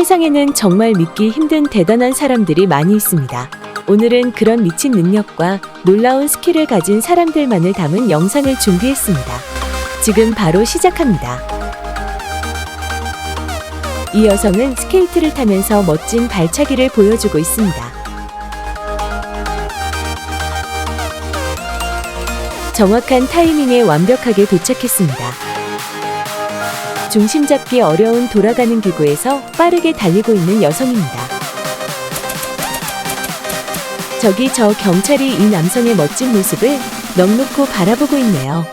세상에는 정말 믿기 힘든 대단한 사람들이 많이 있습니다. 오늘은 그런 미친 능력과 놀라운 스킬을 가진 사람들만을 담은 영상을 준비했습니다. 지금 바로 시작합니다. 이 여성은 스케이트를 타면서 멋진 발차기를 보여주고 있습니다. 정확한 타이밍에 완벽하게 도착했습니다. 중심 잡기 어려운 돌아가는 기구에서 빠르게 달리고 있는 여성입니다. 저기 저 경찰이 이 남성의 멋진 모습을 넋놓고 바라보고 있네요.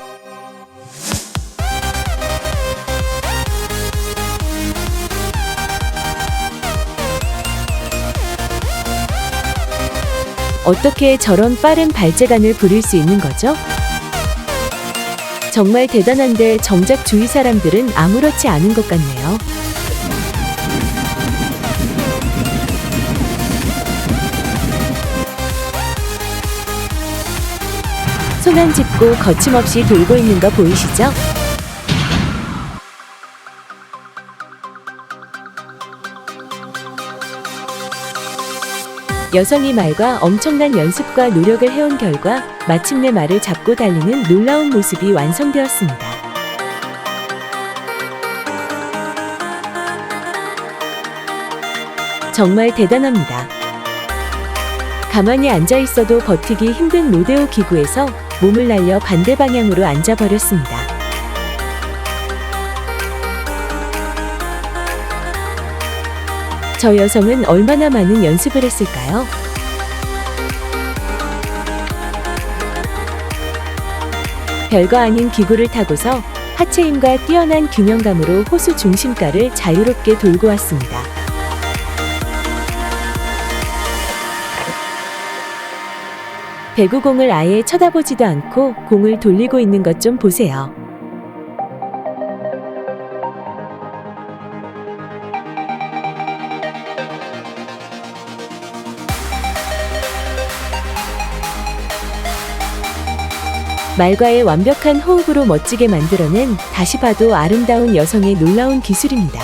어떻게 저런 빠른 발재간을 부릴 수 있는 거죠? 정말 대단한데 정작 주위 사람들은 아무렇지 않은 것 같네요. 손 안 짚고 거침없이 돌고 있는 거 보이시죠? 여성이 말과 엄청난 연습과 노력을 해온 결과 마침내 말을 잡고 달리는 놀라운 모습이 완성되었습니다. 정말 대단합니다. 가만히 앉아 있어도 버티기 힘든 로데오 기구에서 몸을 날려 반대 방향으로 앉아버렸습니다. 저 여성은 얼마나 많은 연습을 했을까요? 별거 아닌 기구를 타고서 하체 힘과 뛰어난 균형감으로 호수 중심가를 자유롭게 돌고 왔습니다. 배구공을 아예 쳐다보지도 않고 공을 돌리고 있는 것 좀 보세요. 말과의 완벽한 호흡으로 멋지게 만들어낸 다시 봐도 아름다운 여성의 놀라운 기술입니다.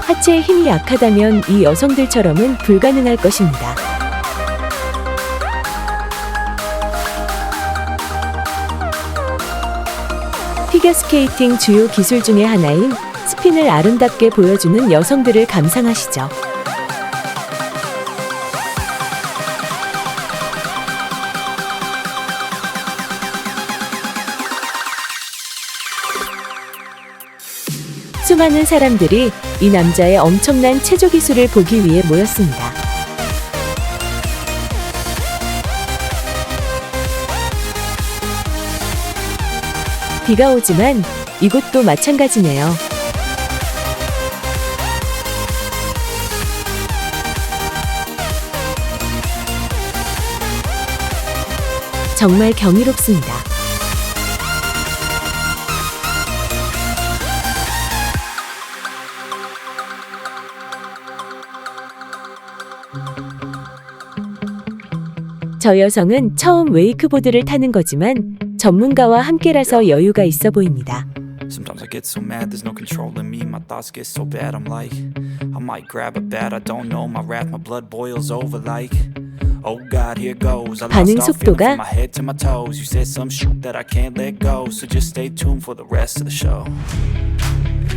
하체의 힘이 약하다면 이 여성들처럼은 불가능할 것입니다. 피겨스케이팅 주요 기술 중의 하나인 스핀을 아름답게 보여주는 여성들을 감상하시죠. 수많은 사람들이 이 남자의 엄청난 체조 기술을 보기 위해 모였습니다. 비가 오지만 이곳도 마찬가지네요. 정말 경이롭습니다. 저 여성은 처음 웨이크보드를 타는 거지만 전문가와 함께라서 여유가 있어 보입니다. Sometimes I get so mad, there's no controlling me. My thoughts get so bad, I'm like, I might grab a bat, I don't know. My wrath, my blood boils over like, oh God, here goes. I 반응 lost all feeling 속도가 from my head to my toes. You said some shit that I can't let go, so just stay tuned for the rest of the show.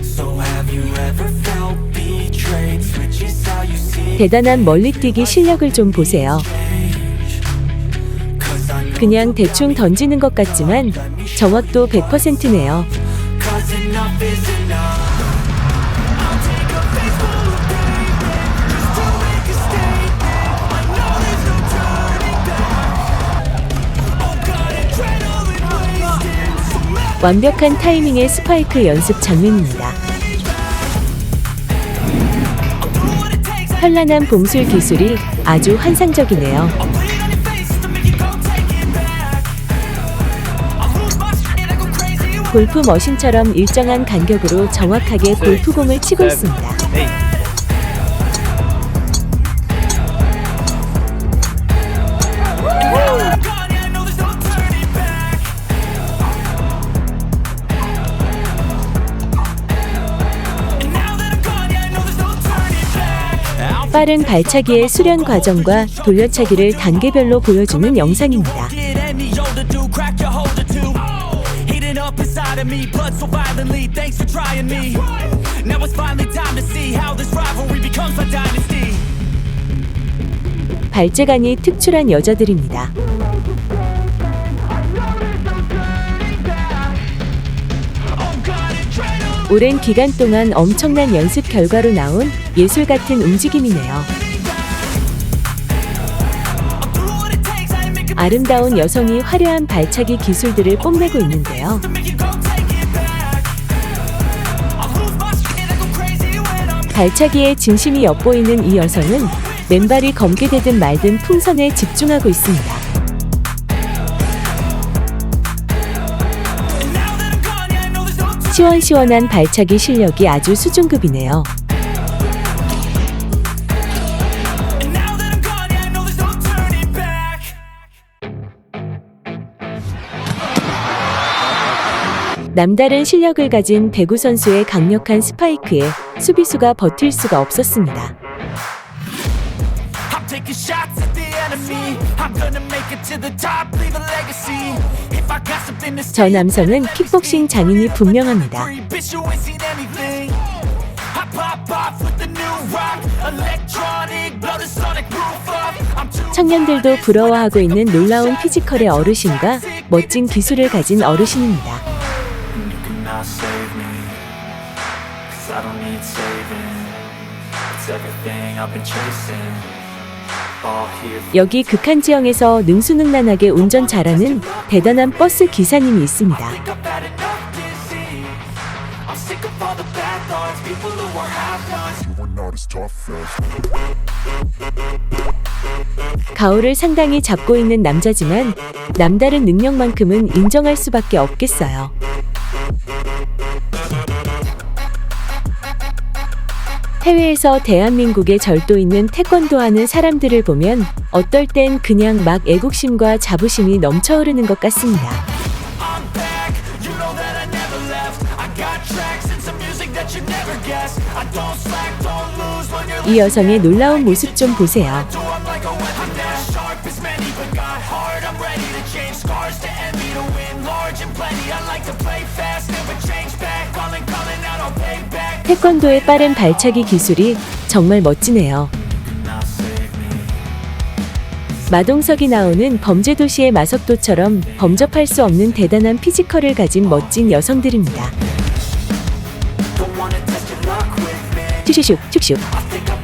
So have you ever felt betrayed? Switches how you see. 대단한 멀리뛰기 실력을 좀 보세요. 그냥 대충 던지는 것 같지만 정확도 100%네요. 완벽한 타이밍의 스파이크 연습 장면입니다. 현란한 bom술 기술이 아주 환상적이네요. 골프 머신처럼 일정한 간격으로 정확하게 골프공을 치고 있습니다. 빠른 발차기의 수련 과정과 돌려차기를 단계별로 보여주는 영상입니다. 발재간이 특출한 여자들입니다. 오랜 기간 동안 엄청난 연습 결과로 나온 예술 같은 움직임이네요. 아름다운 여성이 화려한 발차기 기술들을 뽐내고 있는데요. 발차기에 진심이 엿보이는 이 여성은 맨발이 검게 되든 말든 풍선에 집중하고 있습니다. 시원시원한 발차기 실력이 아주 수준급이네요. 남다른 실력을 가진 배구 선수의 강력한 스파이크에 수비수가 버틸 수가 없었습니다. 저 남성은 킥복싱 장인이 분명합니다. 청년들도 부러워하고 있는 놀라운 피지컬의 어르신과 멋진 기술을 가진 어르신입니다. 여기 극한 지형에서 능수능란하게 운전 잘하는 대단한 버스 기사님이 있습니다. 가오를 상당히 잡고 있는 남자지만 남다른 능력만큼은 인정할 수밖에 없겠어요. 해외에서 대한민국에 절도 있는 태권도 하는 사람들을 보면 어떨 땐 그냥 막 애국심과 자부심이 넘쳐흐르는 것 같습니다. 이 여성의 놀라운 모습 좀 보세요. 태권도의 빠른 발차기 기술이 정말 멋지네요. 마동석이 나오는 범죄도시의 마석도처럼 범접할 수 없는 대단한 피지컬을 가진 멋진 여성들입니다. 슉슉슉 슉슉.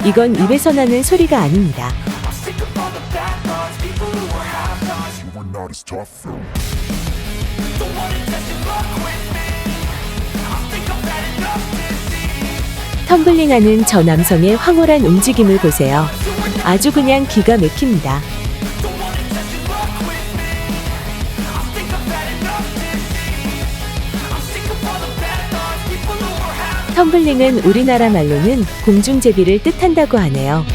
이건 입에서 나는 소리가 아닙니다. 텀블링하는 저 남성의 황홀한 움직임을 보세요. 아주 그냥 기가 막힙니다. 텀블링은 우리나라 말로는 공중제비를 뜻한다고 하네요.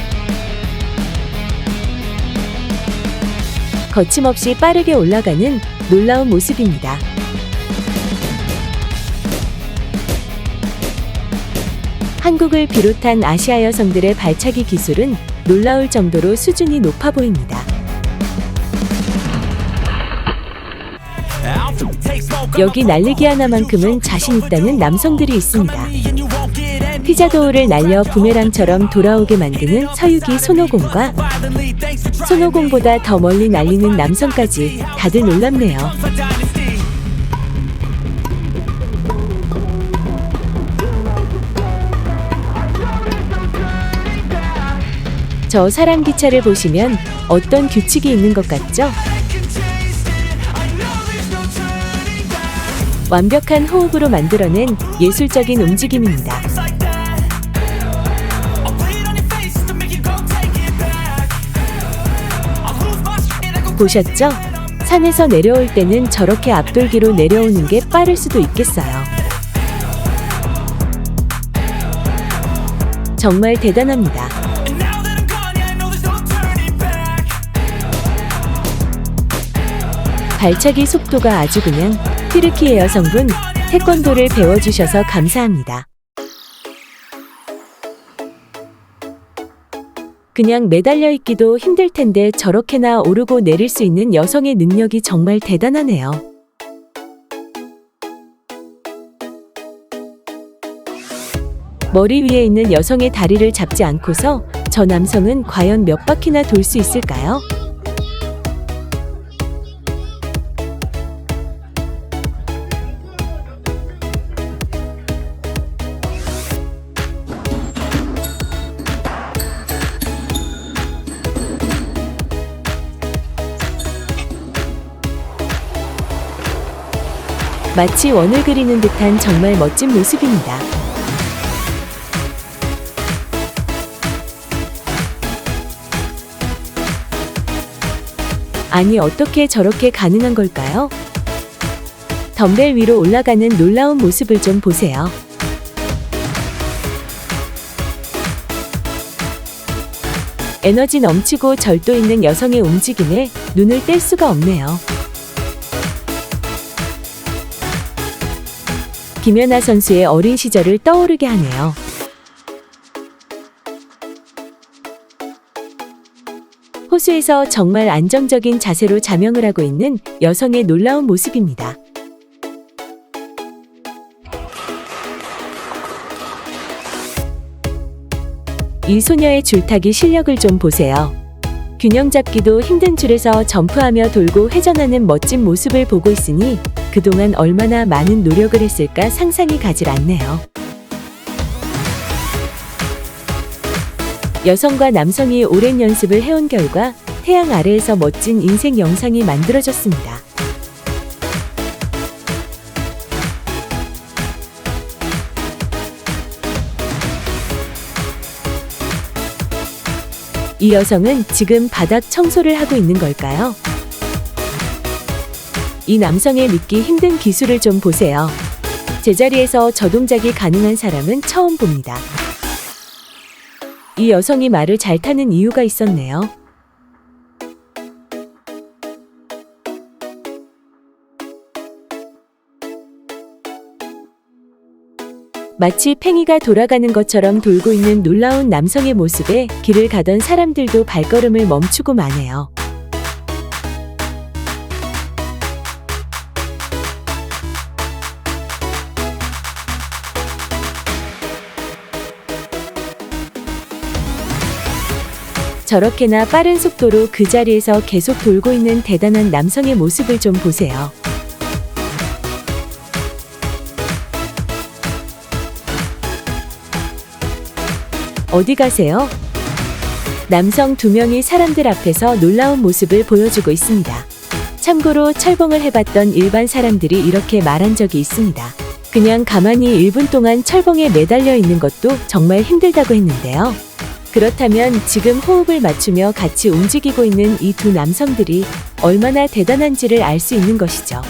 거침없이 빠르게 올라가는 놀라운 모습입니다. 한국을 비롯한 아시아 여성들의 발차기 기술은 놀라울 정도로 수준이 높아 보입니다. 여기 날리기 하나만큼은 자신 있다는 남성들이 있습니다. 피자도우를 날려 부메랑처럼 돌아오게 만드는 서유기 손오공과 손오공보다 더 멀리 날리는 남성까지 다들 놀랍네요. 저 사람 기차를 보시면 어떤 규칙이 있는 것 같죠? 완벽한 호흡으로 만들어낸 예술적인 움직임입니다. 보셨죠? 산에서 내려올 때는 저렇게 앞돌기로 내려오는 게 빠를 수도 있겠어요. 정말 대단합니다. 발차기 속도가 아주 그냥 튀르키 여성분, 태권도를 배워주셔서 감사합니다. 그냥 매달려 있기도 힘들 텐데 저렇게나 오르고 내릴 수 있는 여성의 능력이 정말 대단하네요. 머리 위에 있는 여성의 다리를 잡지 않고서 저 남성은 과연 몇 바퀴나 돌 수 있을까요? 마치 원을 그리는 듯한 정말 멋진 모습입니다. 아니, 어떻게 저렇게 가능한 걸까요? 덤벨 위로 올라가는 놀라운 모습을 좀 보세요. 에너지 넘치고 절도 있는 여성의 움직임에 눈을 뗄 수가 없네요. 김연아 선수의 어린 시절을 떠오르게 하네요. 호수에서 정말 안정적인 자세로 자명을 하고 있는 여성의 놀라운 모습입니다. 이 소녀의 줄타기 실력을 좀 보세요. 균형 잡기도 힘든 줄에서 점프하며 돌고 회전하는 멋진 모습을 보고 있으니 그동안 얼마나 많은 노력을 했을까 상상이 가질 않네요. 여성과 남성이 오랜 연습을 해온 결과 태양 아래에서 멋진 인생 영상이 만들어졌습니다. 이 여성은 지금 바닥 청소를 하고 있는 걸까요? 이 남성의 믿기 힘든 기술을 좀 보세요. 제자리에서 저 동작이 가능한 사람은 처음 봅니다. 이 여성이 말을 잘 타는 이유가 있었네요. 마치 팽이가 돌아가는 것처럼 돌고 있는 놀라운 남성의 모습에 길을 가던 사람들도 발걸음을 멈추고 마네요. 저렇게나 빠른 속도로 그 자리에서 계속 돌고 있는 대단한 남성의 모습을 좀 보세요. 어디 가세요? 남성 2명이 사람들 앞에서 놀라운 모습을 보여주고 있습니다. 참고로 철봉을 해봤던 일반 사람들이 이렇게 말한 적이 있습니다. 그냥 가만히 1분 동안 철봉에 매달려 있는 것도 정말 힘들다고 했는데요. 그렇다면 지금 호흡을 맞추며 같이 움직이고 있는 이 두 남성들이 얼마나 대단한지를 알 수 있는 것이죠.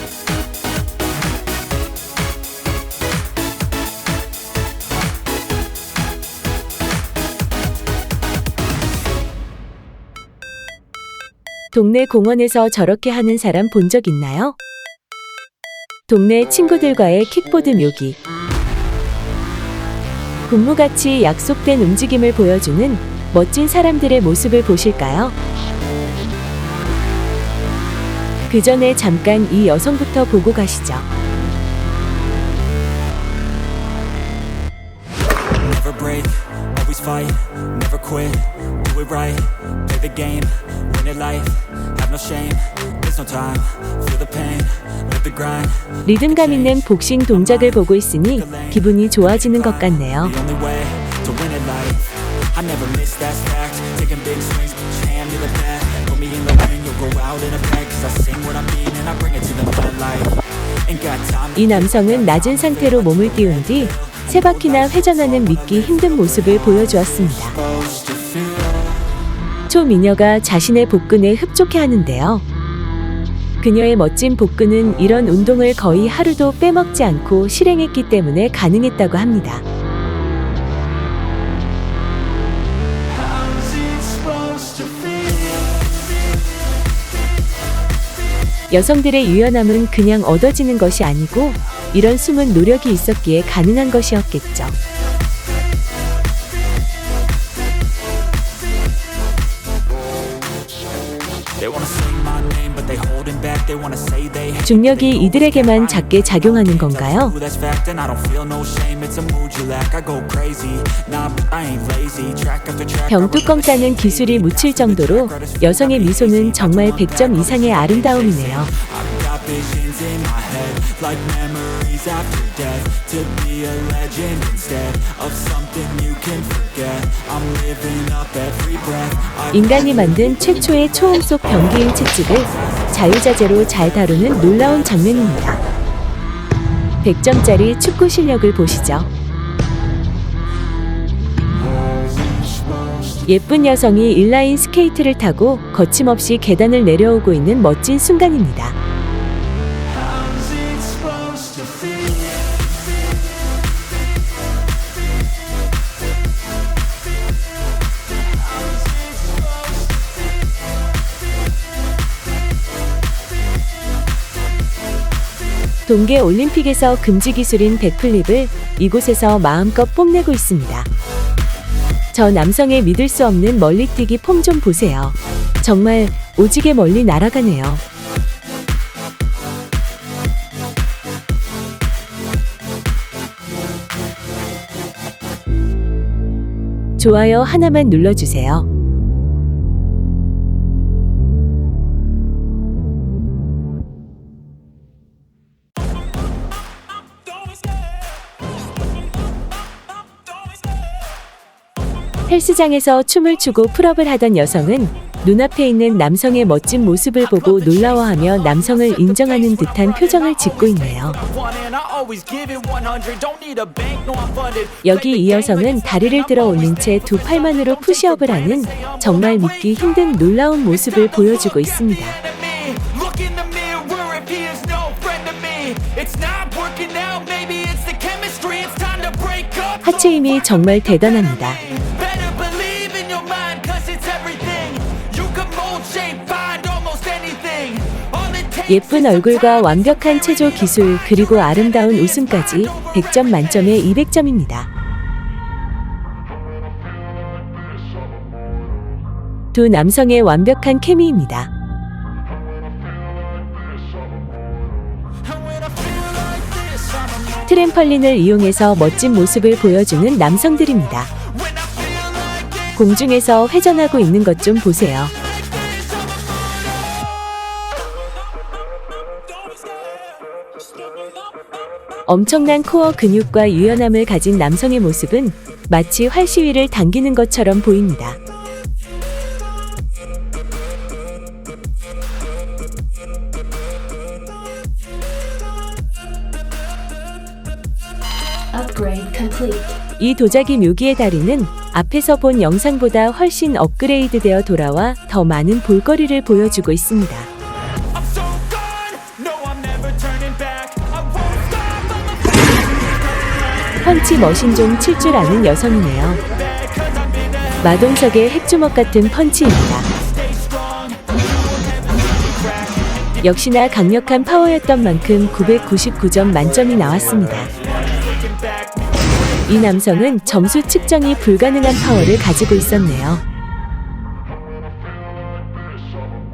동네 공원에서 저렇게 하는 사람 본 적 있나요? 동네 친구들과의 킥보드 묘기. 군무같이 약속된 움직임을 보여주는 멋진 사람들의 모습을 보실까요? 그 전에 잠깐 이 여성부터 보고 가시죠. Never break, always fight, never quit, do it right, play the game, win it life, have no shame, there's no time, feel the pain, live the grind. 리듬감 있는 복싱 동작을 보고 있으니 기분이 좋아지는 것 같네요. The only way to win it life, I never miss that fact, taking big swings, put your hand to the bat, put me in the ring, you'll go out in a bag, cause I sing what I mean and I bring it to the light. Ain't got time. 이 남성은 낮은 상태로 몸을 띄운 뒤 세 바퀴나 회전하는 믿기 힘든 모습을 보여주었습니다. 초미녀가 자신의 복근에 흡족해 하는데요. 그녀의 멋진 복근은 이런 운동을 거의 하루도 빼먹지 않고 실행했기 때문에 가능했다고 합니다. 여성들의 유연함은 그냥 얻어지는 것이 아니고 이런 숨은 노력이 있었기에 가능한 것이었겠죠. 중력이 이들에게만 작게 작용하는 건가요? That's fact and I don't feel no shame. It's a mood you lack. I go crazy. Nah, I ain't lazy. Track after track. 병뚜껑 따는 기술이 묻힐 정도로 여성의 미소는 정말 100점 이상의 아름다움이네요. I've got visions in my head, like memories after death. To be a legend instead of something you can forget. I'm living up every breath. 인간이 만든 최초의 초음 속 변기인 채찍을 자유자재로 잘 다루는 놀라운 장면입니다. 100점짜리 축구 실력을 보시죠. 예쁜 여성이 인라인 스케이트를 타고 거침없이 계단을 내려오고 있는 멋진 순간입니다. 동계 올림픽에서 금지 기술인 백플립을 이곳에서 마음껏 뽐내고 있습니다. 저 남성의 믿을 수 없는 멀리뛰기 폼 좀 보세요. 정말 오지게 멀리 날아가네요. 좋아요 하나만 눌러주세요. 헬스장에서 춤을 추고 풀업을 하던 여성은 눈앞에 있는 남성의 멋진 모습을 보고 놀라워하며 남성을 인정하는 듯한 표정을 짓고 있네요. 여기 이 여성은 다리를 들어 올린 채 두 팔만으로 푸시업을 하는 정말 믿기 힘든 놀라운 모습을 보여주고 있습니다. 하체 힘이 정말 대단합니다. 예쁜 얼굴과 완벽한 체조 기술 그리고 아름다운 웃음까지 100점 만점에 200점입니다. 두 남성의 완벽한 케미입니다. 트램펄린을 이용해서 멋진 모습을 보여주는 남성들입니다. 공중에서 회전하고 있는 것 좀 보세요. 엄청난 코어 근육과 유연함을 가진 남성의 모습은 마치 활시위를 당기는 것처럼 보입니다. Upgrade complete. 이 도자기 묘기의 다리는 앞에서 본 영상보다 훨씬 업그레이드되어 돌아와 더 많은 볼거리를 보여주고 있습니다. 펀치 머신 좀 칠 줄 아는 여성이네요. 마동석의 핵주먹 같은 펀치입니다. 역시나 강력한 파워였던 만큼 999점 만점이 나왔습니다. 이 남성은 점수 측정이 불가능한 파워를 가지고 있었네요.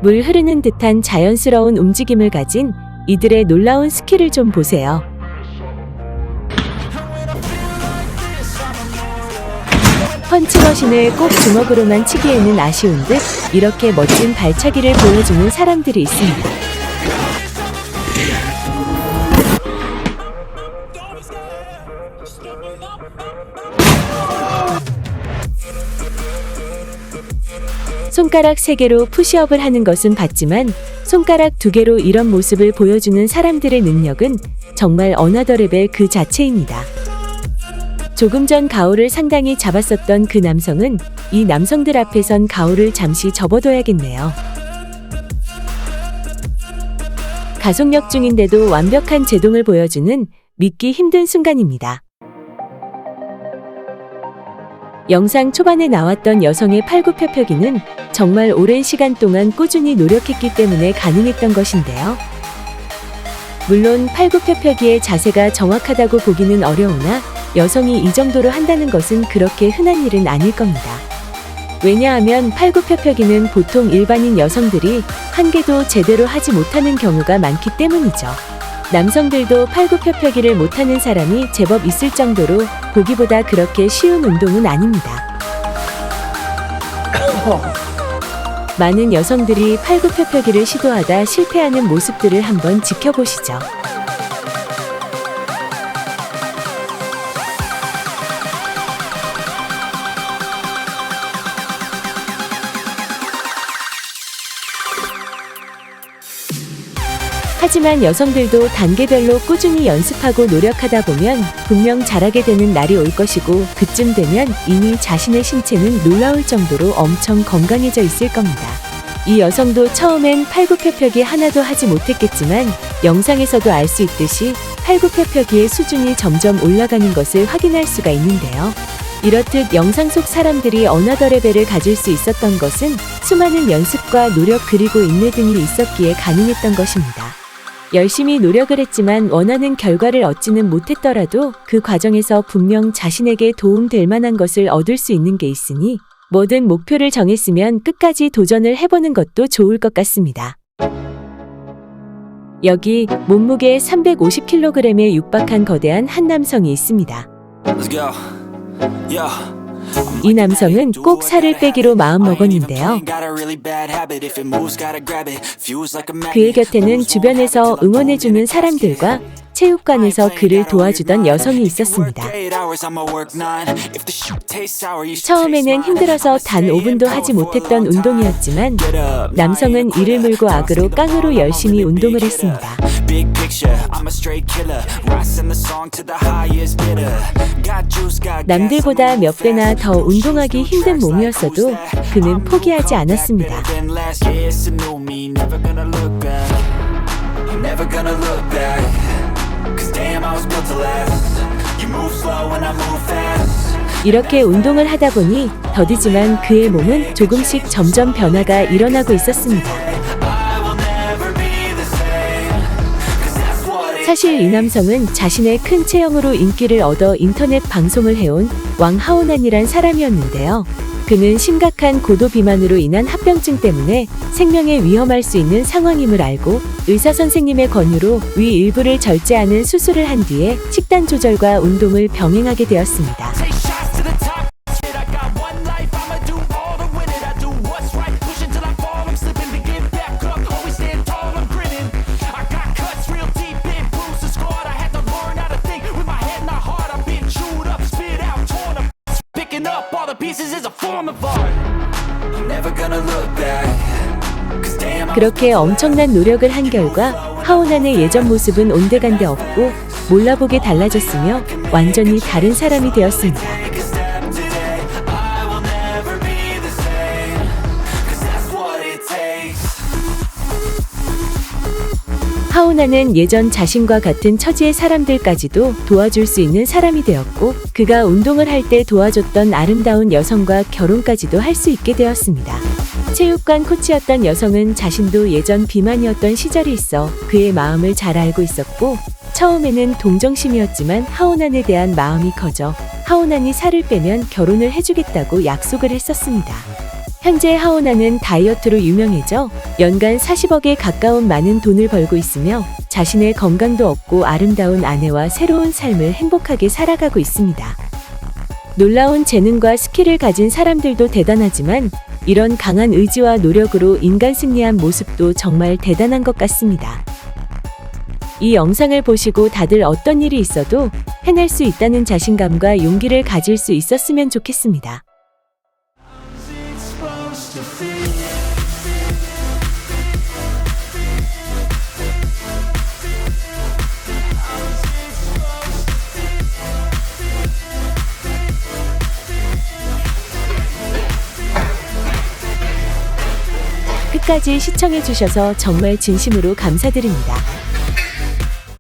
물 흐르는 듯한 자연스러운 움직임을 가진 이들의 놀라운 스킬을 좀 보세요. 펀치머신을 꼭 주먹으로만 치기에는 아쉬운 듯 이렇게 멋진 발차기를 보여주는 사람들이 있습니다. 손가락 3개로 푸시업을 하는 것은 봤지만 손가락 2개로 이런 모습을 보여주는 사람들의 능력은 정말 어나더 레벨 그 자체입니다. 조금 전 가오를 상당히 잡았었던 그 남성은 이 남성들 앞에선 가오를 잠시 접어둬야겠네요. 가속력 중인데도 완벽한 제동을 보여주는 믿기 힘든 순간입니다. 영상 초반에 나왔던 여성의 팔굽혀펴기는 정말 오랜 시간 동안 꾸준히 노력했기 때문에 가능했던 것인데요. 물론 팔굽혀펴기의 자세가 정확하다고 보기는 어려우나 여성이 이 정도로 한다는 것은 그렇게 흔한 일은 아닐 겁니다. 왜냐하면 팔굽혀펴기는 보통 일반인 여성들이 한 개도 제대로 하지 못하는 경우가 많기 때문이죠. 남성들도 팔굽혀펴기를 못하는 사람이 제법 있을 정도로 보기보다 그렇게 쉬운 운동은 아닙니다. 많은 여성들이 팔굽혀펴기를 시도하다 실패하는 모습들을 한번 지켜보시죠. 하지만 여성들도 단계별로 꾸준히 연습하고 노력하다 보면 분명 잘하게 되는 날이 올 것이고, 그쯤 되면 이미 자신의 신체는 놀라울 정도로 엄청 건강해져 있을 겁니다. 이 여성도 처음엔 팔굽혀펴기 하나도 하지 못했겠지만 영상에서도 알 수 있듯이 팔굽혀펴기의 수준이 점점 올라가는 것을 확인할 수가 있는데요. 이렇듯 영상 속 사람들이 어나더 레벨을 가질 수 있었던 것은 수많은 연습과 노력 그리고 인내 등이 있었기에 가능했던 것입니다. 열심히 노력을 했지만 원하는 결과를 얻지는 못했더라도 그 과정에서 분명 자신에게 도움될 만한 것을 얻을 수 있는 게 있으니 뭐든 목표를 정했으면 끝까지 도전을 해보는 것도 좋을 것 같습니다. 여기 몸무게 350kg에 육박한 거대한 한 남성이 있습니다. Let's go. Yeah. 이 남성은 꼭 살을 빼기로 마음먹었는데요. 그의 곁에는 주변에서 응원해주는 사람들과 체육관에서 그를 도와주던 여성이 있었습니다. 처음에는 힘들어서 단 5분도 하지 못했던 운동이었지만 남성은 이를 물고 악으로 깡으로 열심히 운동을 했습니다. 남들보다 몇 배나 더 운동하기 힘든 몸이었어도 그는 포기하지 않았습니다. 이렇게 운동을 하다 보니 더디지만 그의 몸은 조금씩 점점 변화가 일어나고 있었습니다. 사실 이 남성은 자신의 큰 체형으로 인기를 얻어 인터넷 방송을 해온 왕하오난이란 사람이었는데요. 그는 심각한 고도 비만으로 인한 합병증 때문에 생명에 위험할 수 있는 상황임을 알고 의사 선생님의 권유로 위 일부를 절제하는 수술을 한 뒤에 식단 조절과 운동을 병행하게 되었습니다. 그렇게 엄청난 노력을 한 결과 하오난의 예전 모습은 온데간데 없고 몰라보게 달라졌으며 완전히 다른 사람이 되었습니다. 하오난은 예전 자신과 같은 처지의 사람들까지도 도와줄 수 있는 사람이 되었고, 그가 운동을 할 때 도와줬던 아름다운 여성과 결혼까지도 할 수 있게 되었습니다. 체육관 코치였던 여성은 자신도 예전 비만이었던 시절이 있어 그의 마음을 잘 알고 있었고, 처음에는 동정심이었지만 하오난에 대한 마음이 커져 하오난이 살을 빼면 결혼을 해주겠다고 약속을 했었습니다. 현재 하오난은 다이어트로 유명해져 연간 40억에 가까운 많은 돈을 벌고 있으며 자신의 건강도 얻고 아름다운 아내와 새로운 삶을 행복하게 살아가고 있습니다. 놀라운 재능과 스킬을 가진 사람들도 대단하지만 이런 강한 의지와 노력으로 인간 승리한 모습도 정말 대단한 것 같습니다. 이 영상을 보시고 다들 어떤 일이 있어도 해낼 수 있다는 자신감과 용기를 가질 수 있었으면 좋겠습니다. 끝까지 시청해주셔서 정말 진심으로 감사드립니다.